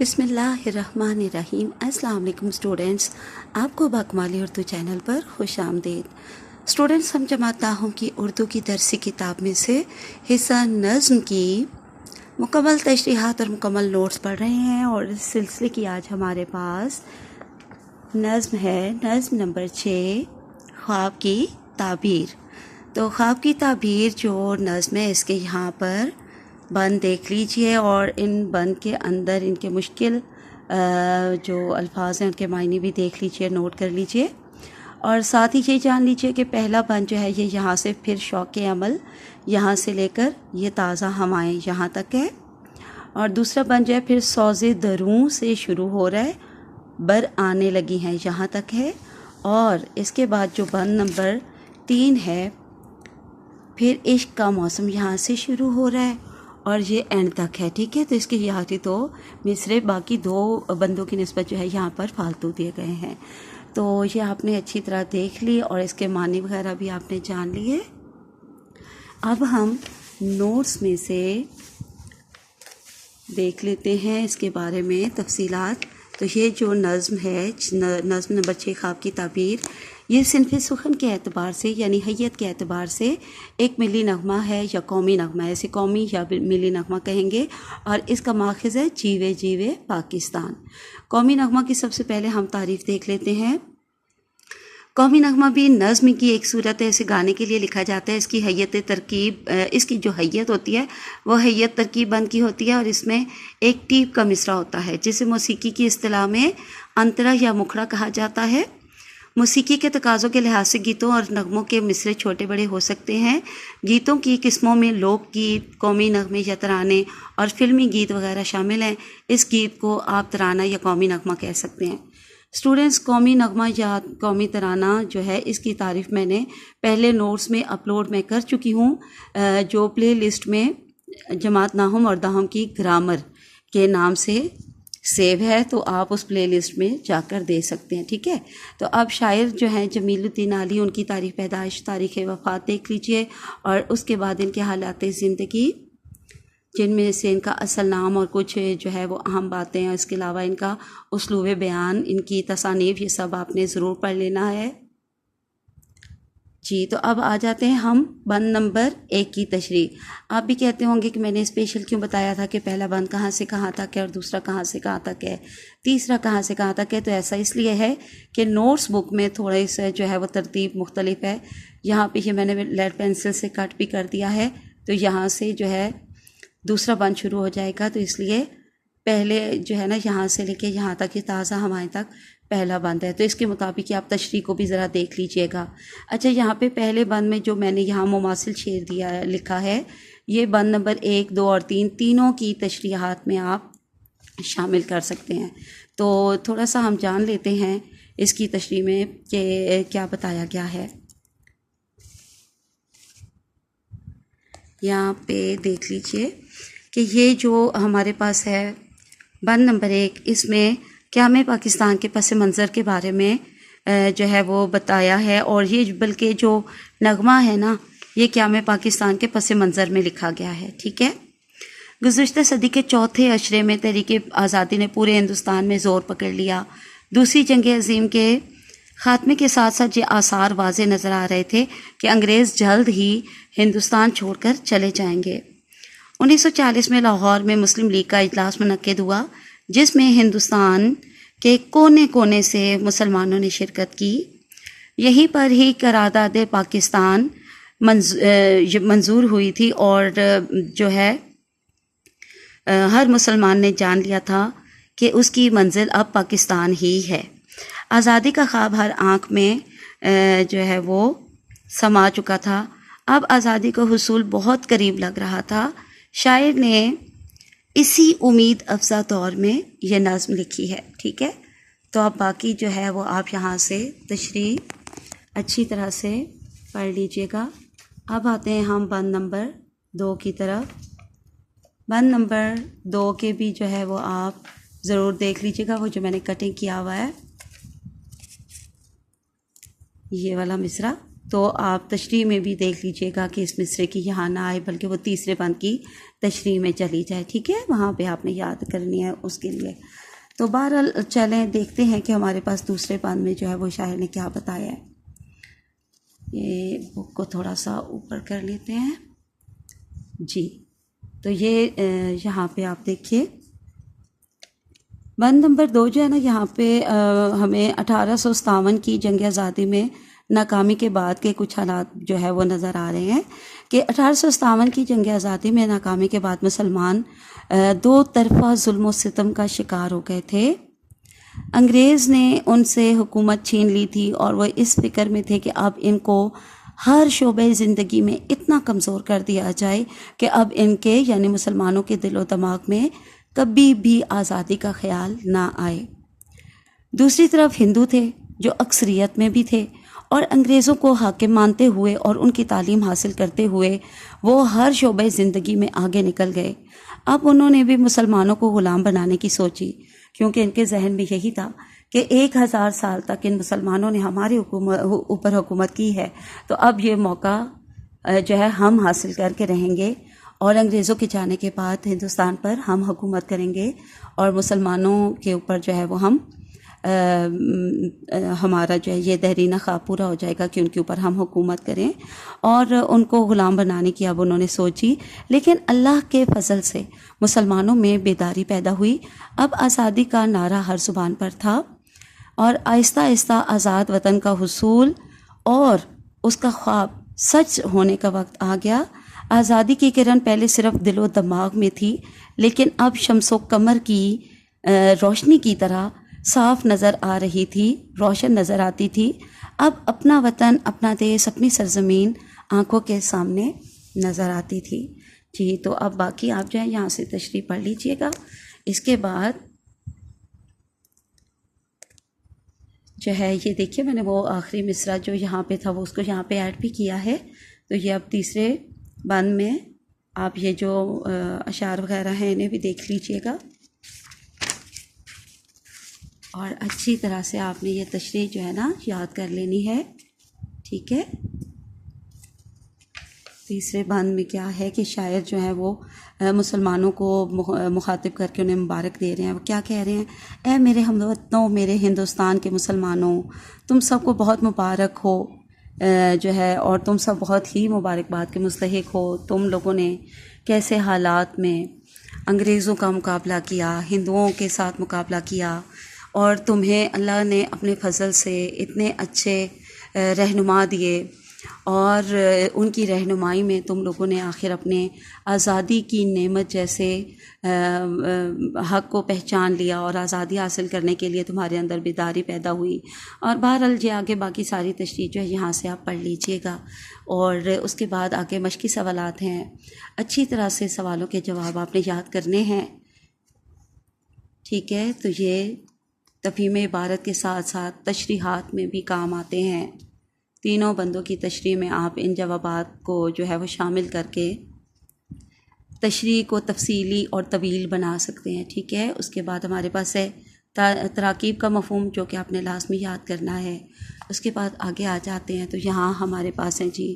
बिस्मिल्लाहिर्रहमानिर्रहीम। अस्सलाम वालेकुम स्टूडेंट्स, आपको बाकमाली उर्दू चैनल पर खुश आमदीद। स्टूडेंट्स, हम जमात ताहूम की उर्दू की दरसी किताब में से हिस्सा नज़्म की मुकम्मल तशरीहात और मुकम्मल नोट्स पढ़ रहे हैं और इस सिलसिले की आज हमारे पास नज़्म है, नज़्म नंबर 6, ख्वाब की ताबीर। तो ख्वाब की ताबीर जो नज़्म है इसके यहाँ पर बंद देख लीजिए और इन बंद के अंदर इनके मुश्किल जो अल्फाज हैं उनके मायने भी देख लीजिए, नोट कर लीजिए। और साथ ही ये जान लीजिए कि पहला बंद जो है ये यहाँ से फिर शौक़ अमल यहाँ से लेकर ये ताज़ा हवाएं यहाँ तक है, और दूसरा बंद जो है फिर सौज़े दरूं से शुरू हो रहा है, बर आने लगी हैं यहाँ तक है। और इसके बाद जो बंद नंबर 3 है फिर इश्क का मौसम यहाँ से शुरू हो रहा है और ये एंड तक है, ठीक है। तो इसके यहाँ की तो मिसरे बाकी 2 बंदों की निस्बत जो है यहाँ पर फालतू दिए गए हैं। तो ये आपने अच्छी तरह देख ली और इसके मानी वगैरह भी आपने जान लिए। अब हम नोट्स में से देख लेते हैं इसके बारे में तफसीलात। तो ये जो नज़्म है, नज़्म नंबर 6 ख्वाब की ताबीर, ये सिनफ़ सुखन के एतबार से यानी हैयत के एतबार से एक मिली नगमा है या कौमी नगमा है, इसे कौमी या मिली नगमा कहेंगे। और इसका माखज़ है जीवे जीवे पाकिस्तान। कौमी नगमा की सबसे पहले हम तारीफ़ देख लेते हैं। कौमी नगमा भी नज़्म की एक सूरत है, इसे गाने के लिए लिखा जाता है। इसकी हैयत तरकीब, इसकी जो हैयत होती है वो हैयत तरकीब बंद की होती है और इसमें एक टीप का मिसरा होता है जिसे मौसीकी की इस्तिलाह में अंतरा या मुखड़ा कहा जाता है। मौसीकी के तकाज़ों के लिहाज से गीतों और नगमों के मिसरे छोटे बड़े हो सकते हैं। गीतों की किस्मों में लोकगीत, कौमी नगमे या तराने और फिल्मी गीत वगैरह शामिल हैं। इस गीत को आप तराना या कौमी नगमा कह सकते हैं। स्टूडेंट्स, कौमी नगमा या कौमी तराना जो है इसकी तारीफ़ मैंने पहले नोट्स में अपलोड मैं कर चुकी हूँ, जो प्ले लिस्ट में जमात नाहुम और दाहुम की ग्रामर के नाम से सेव है, तो आप उस प्ले लिस्ट में जाकर दे सकते हैं, ठीक है। तो अब शायर जो हैं जमीलुद्दीन आली, उनकी तारीख़ पैदाइश, तारीख़ वफ़ात देख लीजिए और उसके बाद इनके हालात ज़िंदगी, जिनमें से इनका असल नाम और कुछ जो है वो अहम बातें हैं, इसके अलावा इनका उसलूब बयान, इनकी तसानीफ़, ये सब आपने ज़रूर पढ़ लेना है जी। तो अब आ जाते हैं हम बंद नंबर 1 की तशरीह। आप भी कहते होंगे कि मैंने स्पेशल क्यों बताया था कि पहला बंद कहाँ से कहाँ तक है और दूसरा कहाँ से कहाँ तक है, तीसरा कहाँ से कहाँ तक है। तो ऐसा इसलिए है कि नोट्स बुक में थोड़ा सा जो है वो तरतीब मुख्तलिफ है। यहाँ पे ये मैंने लेड पेंसिल से कट भी कर दिया है, तो यहाँ से जो है दूसरा बंद शुरू हो जाएगा। तो इसलिए पहले जो है ना यहाँ से लेके यहाँ तक ये ताज़ा हवाएं तक पहला बंद है। तो इसके मुताबिक आप तशरीह को भी ज़रा देख लीजिएगा। अच्छा, यहाँ पे पहले बंद में जो मैंने यहाँ मुमासिल शेर दिया लिखा है, ये बंद नंबर 1, 2 और 3 तीनों की तशरीहात में आप शामिल कर सकते हैं। तो थोड़ा सा हम जान लेते हैं इसकी तशरीह में कि क्या बताया गया है। यहाँ पे देख लीजिए कि ये जो हमारे पास है बंद नंबर 1, इसमें क़याम पाकिस्तान के पस मंज़र के बारे में जो है वो बताया है। और ये बल्कि जो नगमा है ना, ये क़याम पाकिस्तान के पस मंज़र में लिखा गया है, ठीक है। गुज़श्ता सदी के चौथे अशरे में तहरीक आज़ादी ने पूरे हिंदुस्तान में ज़ोर पकड़ लिया। दूसरी जंग अज़ीम के ख़ात्मे के साथ साथ ये आसार वाज़े नज़र आ रहे थे कि अंग्रेज़ जल्द ही हिंदुस्तान छोड़कर चले जाएंगे। 1940 में लाहौर में मुस्लिम लीग का इजलास मुनक्किद हुआ, जिसमें हिंदुस्तान के कोने कोने से मुसलमानों ने शिरकत की। यहीं पर ही करारदाद पाकिस्तान मंजूर हुई थी और जो है हर मुसलमान ने जान लिया था कि उसकी मंजिल अब पाकिस्तान ही है। आज़ादी का ख्वाब हर आँख में जो है वो समा चुका था। अब आज़ादी का हुसूल बहुत करीब लग रहा था। शायर ने इसी उम्मीद अफ़ज़ा दौर में ये नज़्म लिखी है, ठीक है। तो अब बाकी जो है वो आप यहाँ से तशरीह अच्छी तरह से पढ़ लीजिएगा। अब आते हैं हम बंद नंबर 2 की तरफ। बंद नंबर 2 के भी जो है वो आप ज़रूर देख लीजिएगा, वो जो मैंने कटिंग किया हुआ है ये वाला मिसरा। तो आप तशरीह में भी देख लीजिएगा कि इस मिसरे की यहाँ ना आए बल्कि वो तीसरे बंद की تشریح میں چلی جائے، ٹھیک ہے، وہاں پہ آپ نے یاد کرنی ہے اس کے لیے۔ تو بہرحال چلیں دیکھتے ہیں کہ ہمارے پاس دوسرے بند میں جو ہے وہ شاعر نے کیا بتایا ہے۔ یہ بک کو تھوڑا سا اوپر کر لیتے ہیں جی۔ تو یہ یہاں پہ آپ دیکھیے بند نمبر 2 جو ہے نا، یہاں پہ ہمیں 1857 کی جنگ آزادی میں ناکامی کے بعد کے کچھ حالات جو ہے وہ نظر آ رہے ہیں کہ 1857 کی جنگ آزادی میں ناکامی کے بعد مسلمان دو طرفہ ظلم و ستم کا شکار ہو گئے تھے۔ انگریز نے ان سے حکومت چھین لی تھی اور وہ اس فکر میں تھے کہ اب ان کو ہر شعبہ زندگی میں اتنا کمزور کر دیا جائے کہ اب ان کے یعنی مسلمانوں کے دل و دماغ میں کبھی بھی آزادی کا خیال نہ آئے۔ دوسری طرف ہندو تھے جو اکثریت میں بھی تھے اور انگریزوں کو حاکم مانتے ہوئے اور ان کی تعلیم حاصل کرتے ہوئے وہ ہر شعبہ زندگی میں آگے نکل گئے۔ اب انہوں نے بھی مسلمانوں کو غلام بنانے کی سوچی، کیونکہ ان کے ذہن میں یہی تھا کہ 1000 سال تک ان مسلمانوں نے ہمارے اوپر حکومت کی ہے، تو اب یہ موقع جو ہے ہم حاصل کر کے رہیں گے اور انگریزوں کے جانے کے بعد ہندوستان پر ہم حکومت کریں گے اور مسلمانوں کے اوپر جو ہے وہ ہم ہمارا جو ہے یہ دیرینہ خواب پورا ہو جائے گا کہ ان کے اوپر ہم حکومت کریں، اور ان کو غلام بنانے کی اب انہوں نے سوچی۔ لیکن اللہ کے فضل سے مسلمانوں میں بیداری پیدا ہوئی، اب آزادی کا نعرہ ہر زبان پر تھا اور آہستہ آہستہ آزاد وطن کا حصول اور اس کا خواب سچ ہونے کا وقت آ گیا۔ آزادی کی کرن پہلے صرف دل و دماغ میں تھی، لیکن اب شمس و قمر کی روشنی کی طرح صاف نظر آ رہی تھی، روشن نظر آتی تھی۔ اب اپنا وطن، اپنا دیس، اپنی سرزمین آنکھوں کے سامنے نظر آتی تھی جی۔ تو اب باقی آپ جو ہے یہاں سے تشریح پڑھ لیجئے گا۔ اس کے بعد جو ہے یہ دیکھیے میں نے وہ آخری مصرع جو یہاں پہ تھا وہ اس کو یہاں پہ ایڈ بھی کیا ہے۔ تو یہ اب تیسرے بند میں آپ یہ جو اشعار وغیرہ ہیں انہیں بھی دیکھ لیجئے گا اور اچھی طرح سے آپ نے یہ تشریح جو ہے نا یاد کر لینی ہے، ٹھیک ہے۔ تیسرے بند میں کیا ہے کہ شاعر جو ہے وہ مسلمانوں کو مخاطب کر کے انہیں مبارک دے رہے ہیں۔ وہ کیا کہہ رہے ہیں؟ اے میرے ہموطنوں، میرے ہندوستان کے مسلمانوں، تم سب کو بہت مبارک ہو جو ہے، اور تم سب بہت ہی مبارکباد کے مستحق ہو۔ تم لوگوں نے کیسے حالات میں انگریزوں کا مقابلہ کیا، ہندوؤں کے ساتھ مقابلہ کیا، اور تمہیں اللہ نے اپنے فضل سے اتنے اچھے رہنما دیے، اور ان کی رہنمائی میں تم لوگوں نے آخر اپنے آزادی کی نعمت جیسے حق کو پہچان لیا، اور آزادی حاصل کرنے کے لیے تمہارے اندر بیداری پیدا ہوئی۔ اور بہرحال جی آگے باقی ساری تشریح جو ہے یہاں سے آپ پڑھ لیجئے گا، اور اس کے بعد آگے مشقی سوالات ہیں، اچھی طرح سے سوالوں کے جواب آپ نے یاد کرنے ہیں، ٹھیک ہے۔ تو یہ تفہیم عبارت کے ساتھ ساتھ تشریحات میں بھی کام آتے ہیں۔ تینوں بندوں کی تشریح میں آپ ان جوابات کو جو ہے وہ شامل کر کے تشریح کو تفصیلی اور طویل بنا سکتے ہیں، ٹھیک ہے۔ اس کے بعد ہمارے پاس ہے تراکیب کا مفہوم، جو کہ آپ نے لازمی یاد کرنا ہے۔ اس کے بعد آگے آ جاتے ہیں تو یہاں ہمارے پاس ہیں جی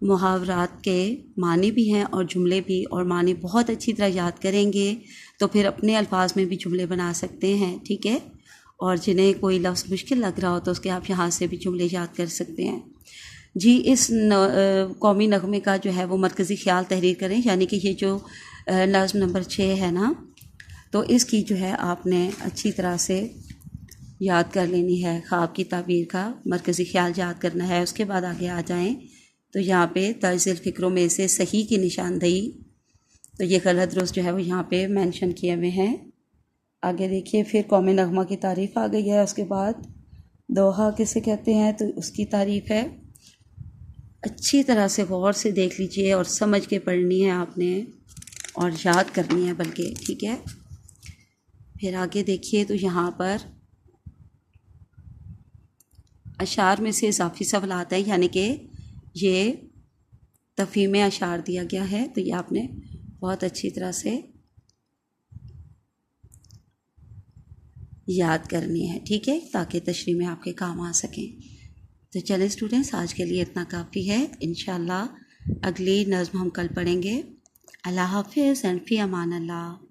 محاورات کے معنی بھی ہیں اور جملے بھی، اور معنی بہت اچھی طرح یاد کریں گے تو پھر اپنے الفاظ میں بھی جملے بنا سکتے ہیں، ٹھیک ہے۔ اور جنہیں کوئی لفظ مشکل لگ رہا ہو تو اس کے آپ یہاں سے بھی جملے یاد کر سکتے ہیں جی۔ اس قومی نغمے کا جو ہے وہ مرکزی خیال تحریر کریں، یعنی کہ یہ جو نظم نمبر 6 ہے نا، تو اس کی جو ہے آپ نے اچھی طرح سے یاد کر لینی ہے۔ خواب کی تعبیر کا مرکزی خیال یاد کرنا ہے۔ اس کے بعد آگے آ جائیں تو یہاں پہ طرز الفکروں میں سے صحیح کی نشاندہی، تو یہ غلط درست جو ہے وہ یہاں پہ مینشن کیے ہوئے ہیں۔ آگے دیکھیے پھر قومی نغمہ کی تعریف آ گئی ہے۔ اس کے بعد دوہا کسے کہتے ہیں تو اس کی تعریف ہے۔ اچھی طرح سے غور سے دیکھ لیجئے اور سمجھ کے پڑھنی ہے آپ نے، اور یاد کرنی ہے بلکہ، ٹھیک ہے۔ پھر آگے دیکھیے تو یہاں پر اشعار میں سے اضافی سوالات ہے، یعنی کہ یہ تفہیم اشعار دیا گیا ہے، تو یہ آپ نے بہت اچھی طرح سے یاد کرنی ہے، ٹھیک ہے، تاکہ تشریح میں آپ کے کام آ سکیں۔ تو چلیں اسٹوڈنٹس، آج کے لیے اتنا کافی ہے۔ انشاءاللہ اگلی نظم ہم کل پڑھیں گے۔ اللہ حافظ اینڈ فی امان اللہ.